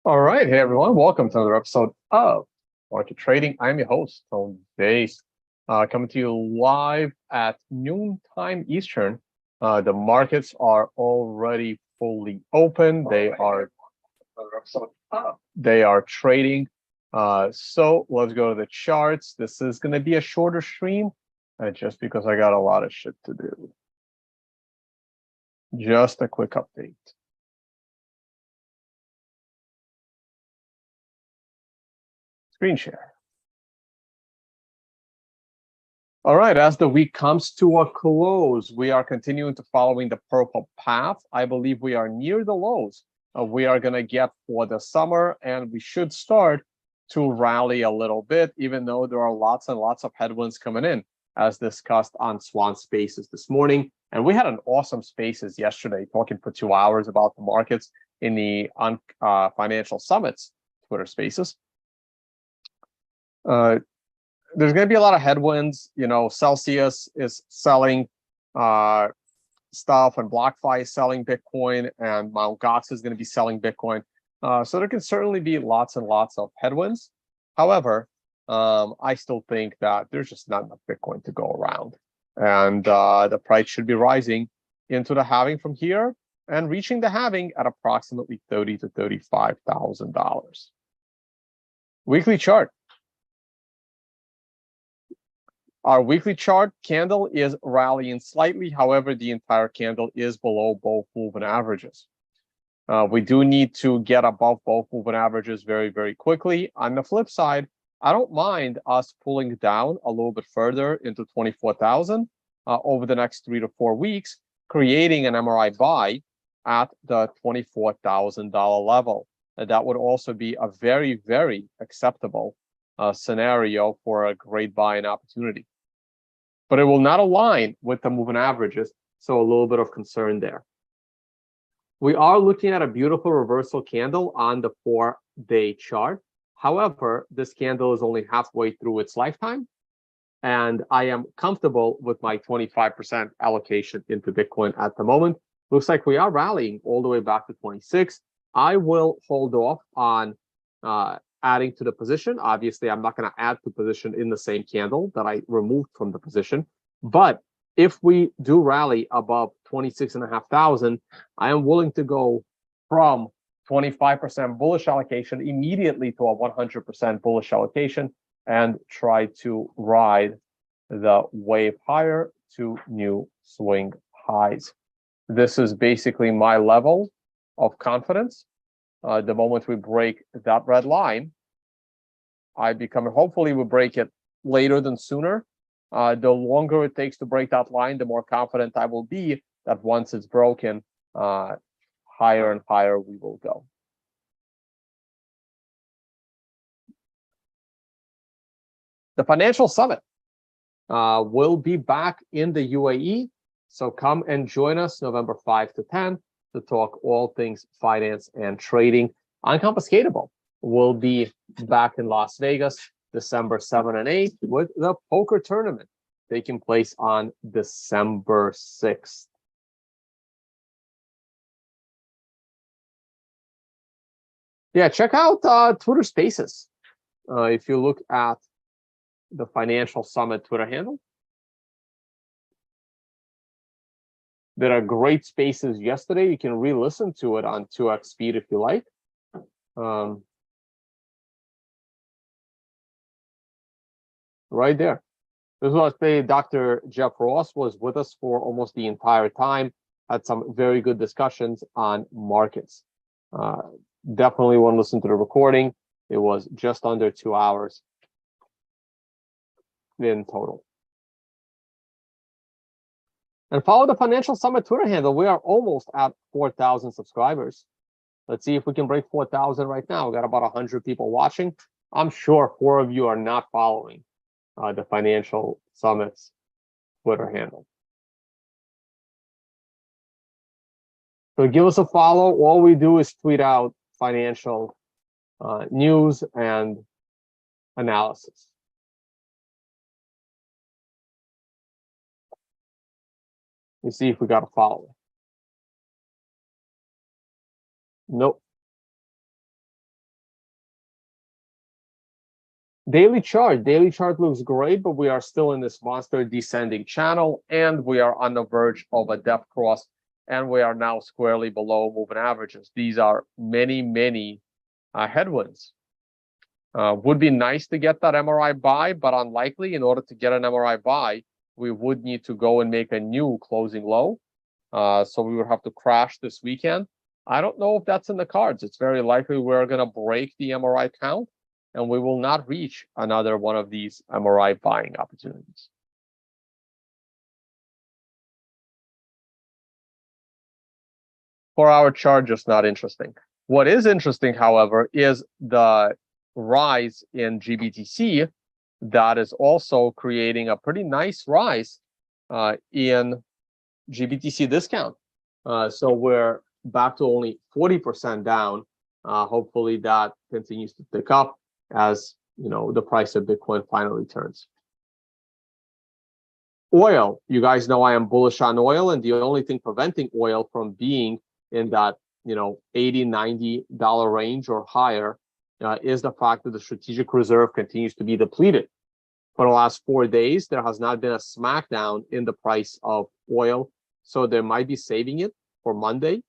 All right, hey everyone, welcome to another episode of Market Trading. I'm your host, Vays, coming to you live at noontime Eastern. The markets are already fully open. They are trading. So let's go to the charts. This is going to be a shorter stream, just because I got a lot of shit to do. Just a quick update. Screen share. All right, as the week comes to a close, we are continuing to following the purple path. I believe we are near the lows we are going to get for the summer, and we should start to rally a little bit, even though there are lots and lots of headwinds coming in, as discussed on Swan Spaces this morning. And we had an awesome Spaces yesterday, talking for 2 hours about the markets in the Financial Summits Twitter Spaces. There's going to be a lot of headwinds. Celsius is selling stuff, and BlockFi is selling Bitcoin, and Mt. Gox is going to be selling Bitcoin. So there can certainly be lots and lots of headwinds. However, I still think that there's just not enough Bitcoin to go around, and the price should be rising into the halving from here and reaching the halving at approximately $30,000 to $35,000. Weekly chart. Our weekly chart candle is rallying slightly. However, the entire candle is below both moving averages. We do need to get above both moving averages very, very quickly. On the flip side, I don't mind us pulling down a little bit further into 24,000 over the next 3 to 4 weeks, creating an MRI buy at the $24,000 level. And that would also be a very, very acceptable scenario for a great buying opportunity. But it will not align with the moving averages, so a little bit of concern there. We are looking at a beautiful reversal candle on the 4-day chart. However, this candle is only halfway through its lifetime, and I am comfortable with my 25% allocation into Bitcoin at the moment. Looks like we are rallying all the way back to 26. I will hold off on adding to the position. Obviously, I'm not going to add to position in the same candle that I removed from the position. But if we do rally above 26,500, I am willing to go from 25% bullish allocation immediately to a 100% bullish allocation and try to ride the wave higher to new swing highs. This is basically my level of confidence. The moment we break that red line, hopefully we break it later than sooner. The longer it takes to break that line, the more confident I will be that once it's broken, higher and higher we will go. The Financial Summit will be back in the UAE. So come and join us November 5 to 10 to talk all things finance and trading. Unconfiscatable will be back in Las Vegas December 7 and 8 with the poker tournament taking place on December 6th. Yeah, check out Twitter Spaces. If you look at the Financial Summit Twitter handle, there are great spaces yesterday. You can re-listen to it on 2x speed if you like. Right there. This was Dr. Jeff Ross was with us for almost the entire time. Had some very good discussions on markets. Definitely want to listen to the recording. It was just under 2 hours in total. And follow the Financial Summit Twitter handle. We are almost at 4,000 subscribers. Let's see if we can break 4,000 right now. We got about 100 people watching. I'm sure 4 of you are not following the Financial Summit's Twitter handle. So give us a follow. All we do is tweet out financial news and analysis. You see if we got a follow. Nope. Daily chart looks great, but we are still in this monster descending channel, and we are on the verge of a depth cross, and we are now squarely below moving averages. These are many headwinds. Would be nice to get that MRI buy, but unlikely. In order to get an MRI buy, we would need to go and make a new closing low. So we would have to crash this weekend. I don't know if that's in the cards. It's very likely we're going to break the MRI count, and we will not reach another one of these MRI buying opportunities. For our chart, just not interesting. What is interesting, however, is the rise in GBTC that is also creating a pretty nice rise in GBTC discount. So we're back to only 40% down. Hopefully that continues to pick up as the price of Bitcoin finally turns. Oil, you guys know I am bullish on oil, and the only thing preventing oil from being in that $80-90 range or higher is the fact that the strategic reserve continues to be depleted. For the last 4 days, there has not been a smackdown in the price of oil, so they might be saving it for Monday,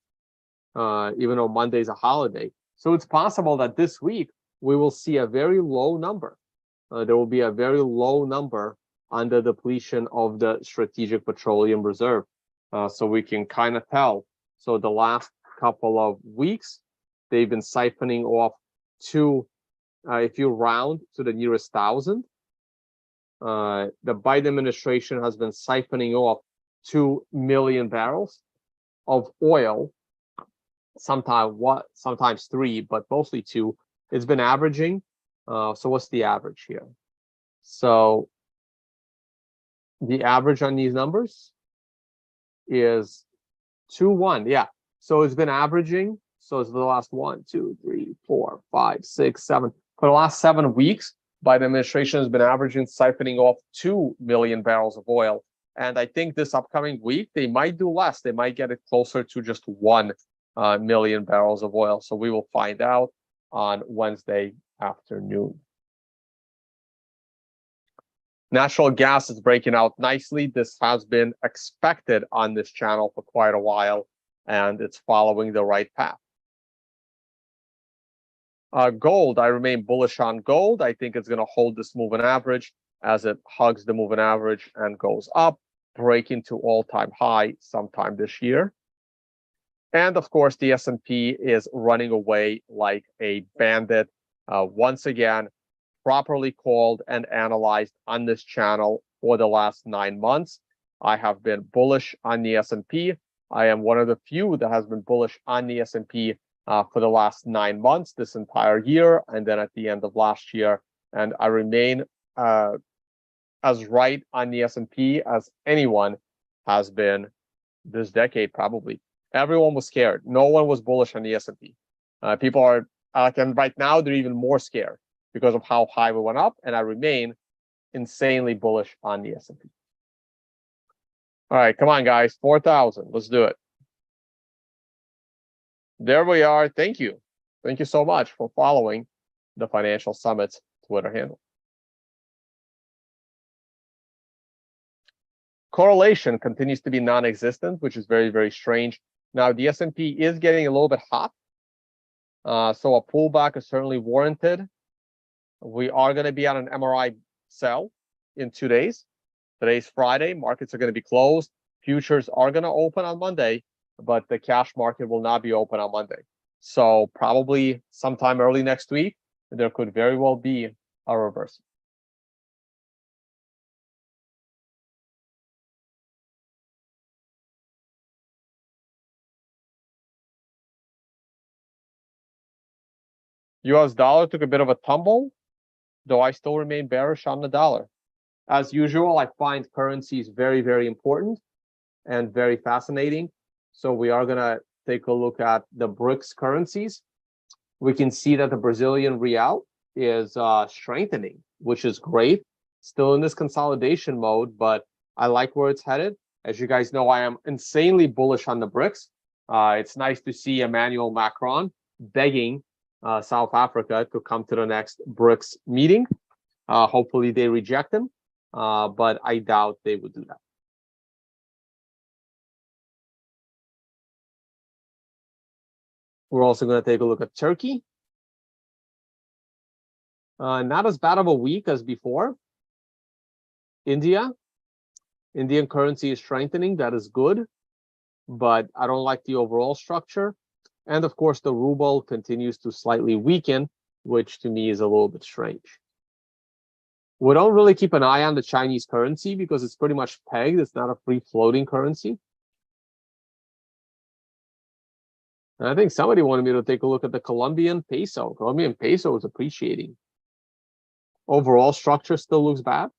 even though Monday is a holiday. So it's possible that this week we will see a very low number. There will be a very low number on the depletion of the strategic petroleum reserve. So we can kind of tell. So the last couple of weeks, they've been siphoning off to, if you round to the nearest 1,000, the Biden administration has been siphoning off 2 million barrels of oil, sometimes 3, but mostly 2. It's been averaging. So what's the average here? So the average on these numbers is 2-1. Yeah. So it's been averaging. So it's the last 1, 2, 3, 4, 5, 6, 7. For the last 7 weeks, Biden administration has been averaging siphoning off 2 million barrels of oil. And I think this upcoming week, they might do less. They might get it closer to just 1 million barrels of oil. So we will find out on Wednesday afternoon. Natural gas is breaking out nicely. This has been expected on this channel for quite a while, and it's following the right path. Gold, I remain bullish on gold. I think it's going to hold this moving average as it hugs the moving average and goes up, breaking to all-time high sometime this year. And of course, the S&P is running away like a bandit. Once again, properly called and analyzed on this channel for the last 9 months. I have been bullish on the S&P. I am one of the few that has been bullish on the S&P for the last 9 months, this entire year, and then at the end of last year. And I remain as right on the S&P as anyone has been this decade, probably. Everyone was scared. No one was bullish on the S&P. People are, and right now they're even more scared because of how high we went up, and I remain insanely bullish on the S&P. All right, come on, guys, 4,000. Let's do it. There we are. Thank you. Thank you so much for following the Financial Summit's Twitter handle. Correlation continues to be non-existent, which is very, very strange. Now, the S&P is getting a little bit hot, so a pullback is certainly warranted. We are going to be on an MRI sell in 2 days. Today's Friday. Markets are going to be closed. Futures are going to open on Monday, but the cash market will not be open on Monday. So probably sometime early next week, there could very well be a reversal. US dollar took a bit of a tumble, though I still remain bearish on the dollar. As usual, I find currencies very, very important and very fascinating. So we are going to take a look at the BRICS currencies. We can see that the Brazilian real is strengthening, which is great. Still in this consolidation mode, but I like where it's headed. As you guys know, I am insanely bullish on the BRICS. It's nice to see Emmanuel Macron begging South Africa to come to the next BRICS meeting. Hopefully they reject him, but I doubt they would do that. We're also going to take a look at Turkey. Not as bad of a week as before. India. Indian currency is strengthening. That is good, but I don't like the overall structure. And of course, the ruble continues to slightly weaken, which to me is a little bit strange. We don't really keep an eye on the Chinese currency because it's pretty much pegged. It's not a free floating currency. And I think somebody wanted me to take a look at the Colombian peso. Colombian peso is appreciating. Overall structure still looks bad.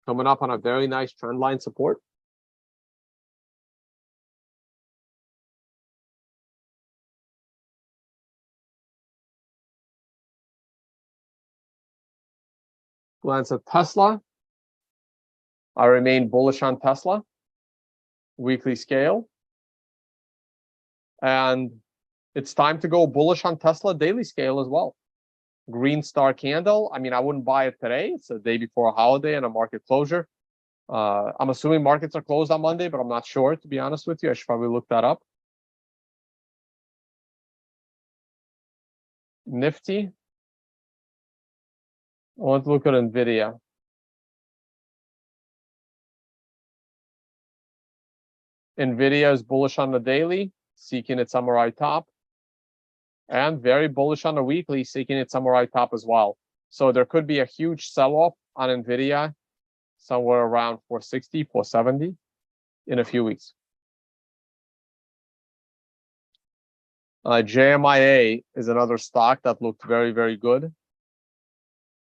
Coming up on a very nice trend line support. Glance at Tesla. I remain bullish on Tesla. Weekly scale. And it's time to go bullish on Tesla daily scale as well. Green star candle. I mean, I wouldn't buy it today. It's the day before a holiday and a market closure. I'm assuming markets are closed on Monday, but I'm not sure, to be honest with you. I should probably look that up. Nifty. I want to look at NVIDIA. NVIDIA is bullish on the daily, seeking its samurai top. And very bullish on the weekly, seeking its samurai top as well. So there could be a huge sell-off on NVIDIA somewhere around 460, 470 in a few weeks. JMIA is another stock that looked very, very good.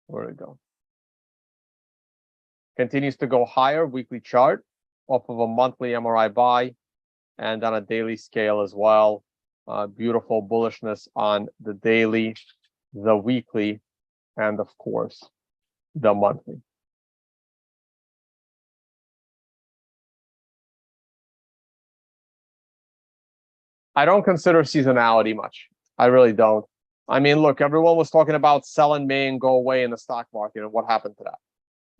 Where did it go? Continues to go higher, weekly chart off of a monthly MRI buy and on a daily scale as well. Beautiful bullishness on the daily, the weekly, and of course, the monthly. I don't consider seasonality much. I really don't. I mean, look, everyone was talking about sell in May and go away in the stock market. And what happened to that?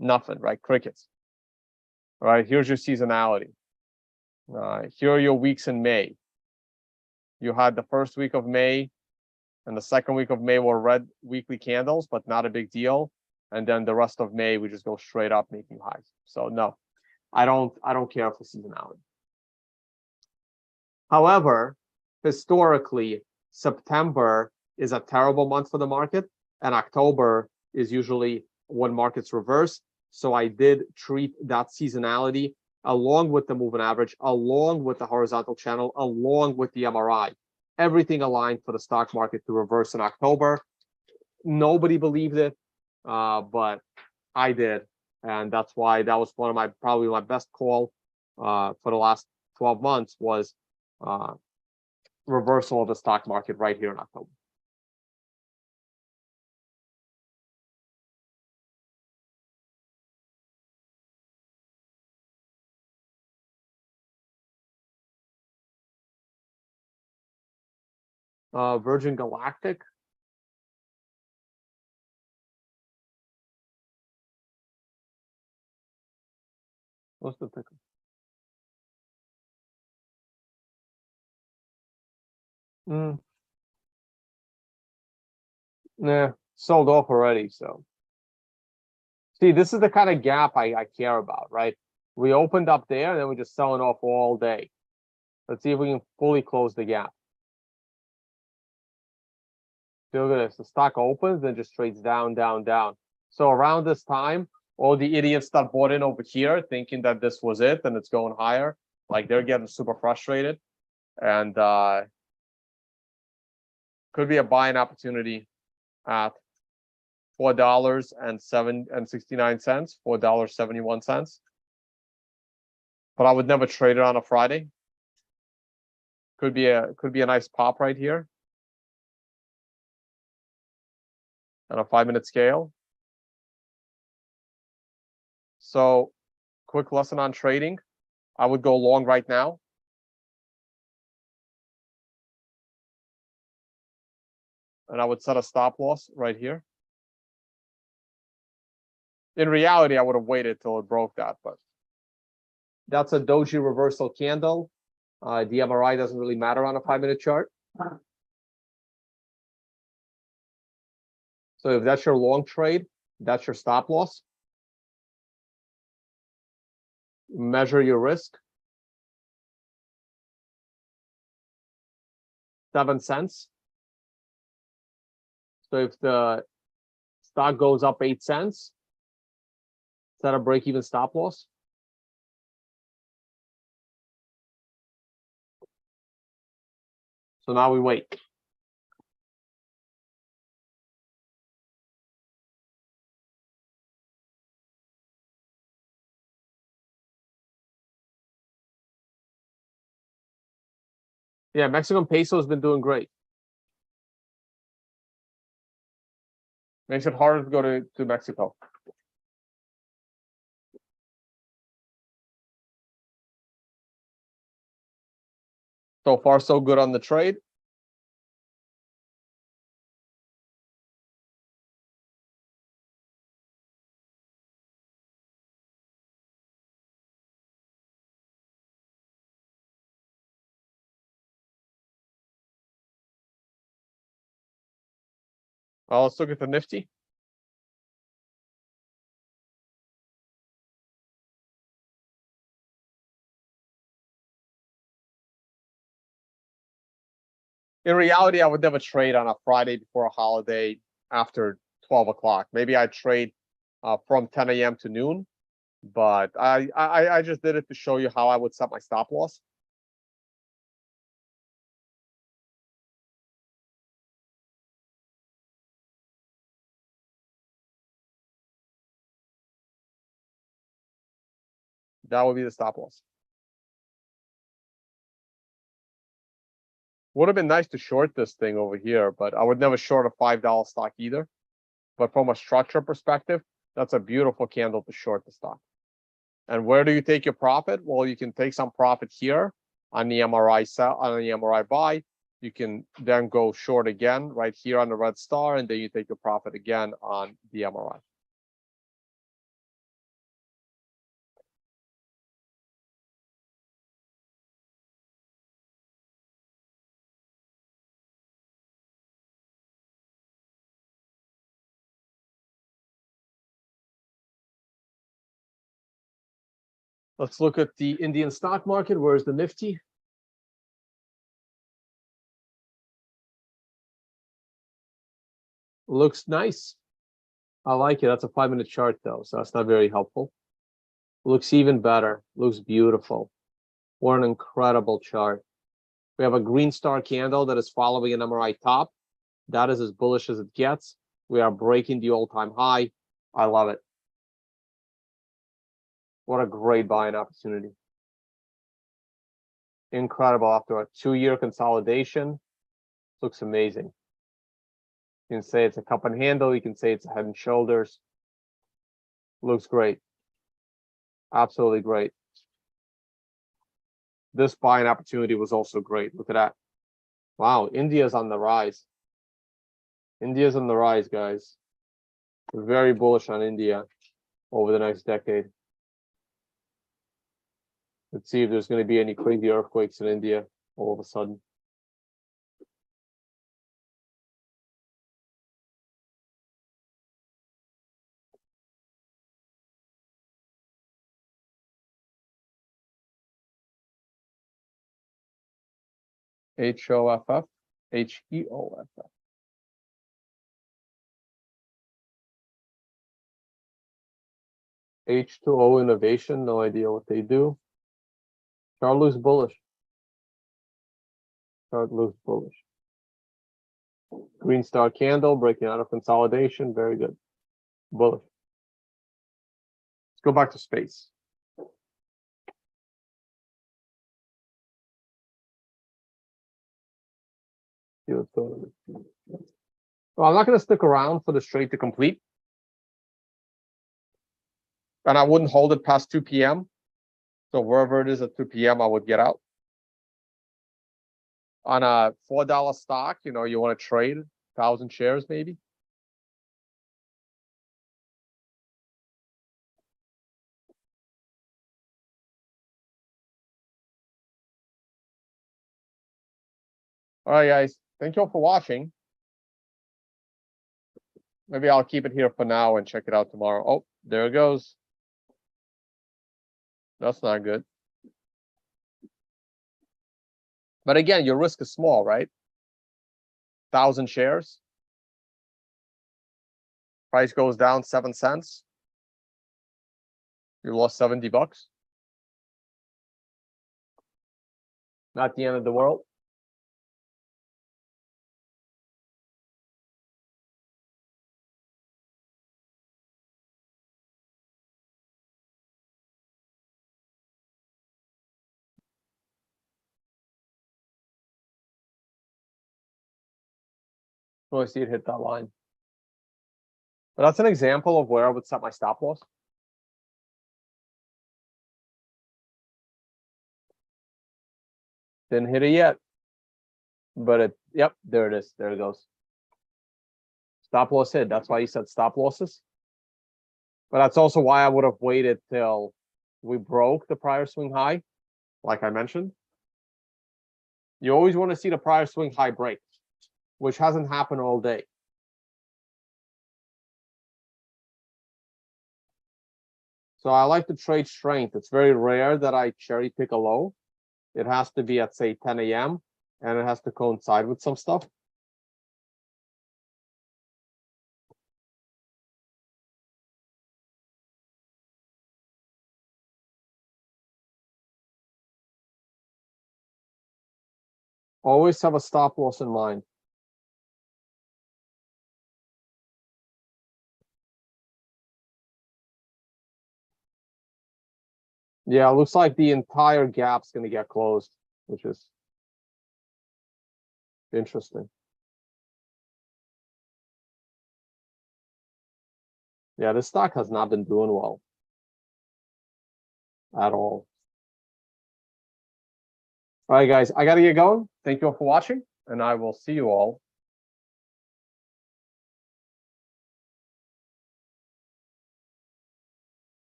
Nothing, right? Crickets. All right, here's your seasonality. Here are your weeks in May. You had the first week of May and the second week of May were red weekly candles, but not a big deal. And then the rest of May, we just go straight up making highs. So no, I don't care for seasonality. However, historically, September is a terrible month for the market, and October is usually when markets reverse. So I did treat that seasonality along with the moving average, along with the horizontal channel, along with the MRI. Everything aligned for the stock market to reverse in October. Nobody believed it, but I did. And that's why that was one of my, probably my best call for the last 12 months was reversal of the stock market right here in October. Virgin Galactic. What's the ticker? Nah, sold off already. So see, this is the kind of gap I care about, right? We opened up there and then we're just selling off all day. Let's see if we can fully close the gap. Look at this. The stock opens, then just trades down, down, down. So around this time, all the idiots that bought in over here thinking that this was it and it's going higher, like they're getting super frustrated. And could be a buying opportunity at $4.69, $4.71. But I would never trade it on a Friday. Could be a nice pop right here on a 5-minute scale. So quick lesson on trading. I would go long right now. and I would set a stop loss right here. In reality, I would have waited till it broke that, but that's a doji reversal candle. The MRI doesn't really matter on a 5-minute chart. So if that's your long trade, that's your stop loss. Measure your risk. 7 cents. So if the stock goes up 8 cents, is that a break-even stop loss? So now we wait. Yeah, Mexican peso has been doing great. Makes it harder to go to Mexico. So far, so good on the trade. Let's look at the Nifty. In reality, I would never trade on a Friday before a holiday after 12 o'clock. Maybe I'd trade from 10 a.m. to noon, but I just did it to show you how I would set my stop loss. That would be the stop loss. Would have been nice to short this thing over here, but I would never short a $5 stock either. But from a structure perspective, that's a beautiful candle to short the stock. And where do you take your profit? Well, you can take some profit here on the MRI sell, on the MRI buy. You can then go short again right here on the red star, and then you take your profit again on the MRI. Let's look at the Indian stock market. Where's the Nifty? Looks nice. I like it. That's a 5-minute chart though, so that's not very helpful. Looks even better. Looks beautiful. What an incredible chart. We have a green star candle that is following an MRI top. That is as bullish as it gets. We are breaking the all-time high. I love it. What a great buying opportunity. Incredible after a 2-year consolidation. Looks amazing. You can say it's a cup and handle. You can say it's a head and shoulders. Looks great. Absolutely great. This buying opportunity was also great. Look at that. Wow, India's on the rise. India's on the rise, guys. We're very bullish on India over the next decade. Let's see if there's going to be any crazy earthquakes in India all of a sudden. HOFF, HEOFF. H2O Innovation, no idea what they do. Chart looks bullish. Chart looks bullish. Green star candle breaking out of consolidation. Very good. Bullish. Let's go back to space. Well, I'm not going to stick around for the trade to complete. And I wouldn't hold it past 2 p.m. So wherever it is at 2 p.m., I would get out. On a $4 stock, you know, you want to trade 1,000 shares, maybe. All right, guys. Thank you all for watching. Maybe I'll keep it here for now and check it out tomorrow. Oh, there it goes. That's not good. But again, your risk is small, right? 1,000 shares. Price goes down 7 cents. You lost $70. Not the end of the world. Oh, I see it hit that line. But that's an example of where I would set my stop loss. Didn't hit it yet. But it, yep, there it is. There it goes. Stop loss hit. That's why you said stop losses. But that's also why I would have waited till we broke the prior swing high, like I mentioned. You always want to see the prior swing high break, which hasn't happened all day. So I like to trade strength. It's very rare that I cherry pick a low. It has to be at, say, 10 a.m. and it has to coincide with some stuff. Always have a stop loss in mind. Yeah, it looks like the entire gap's going to get closed, which is interesting. Yeah, this stock has not been doing well at all. All right, guys, I got to get going. Thank you all for watching, and I will see you all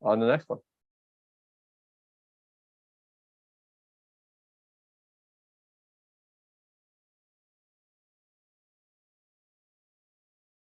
on the next one.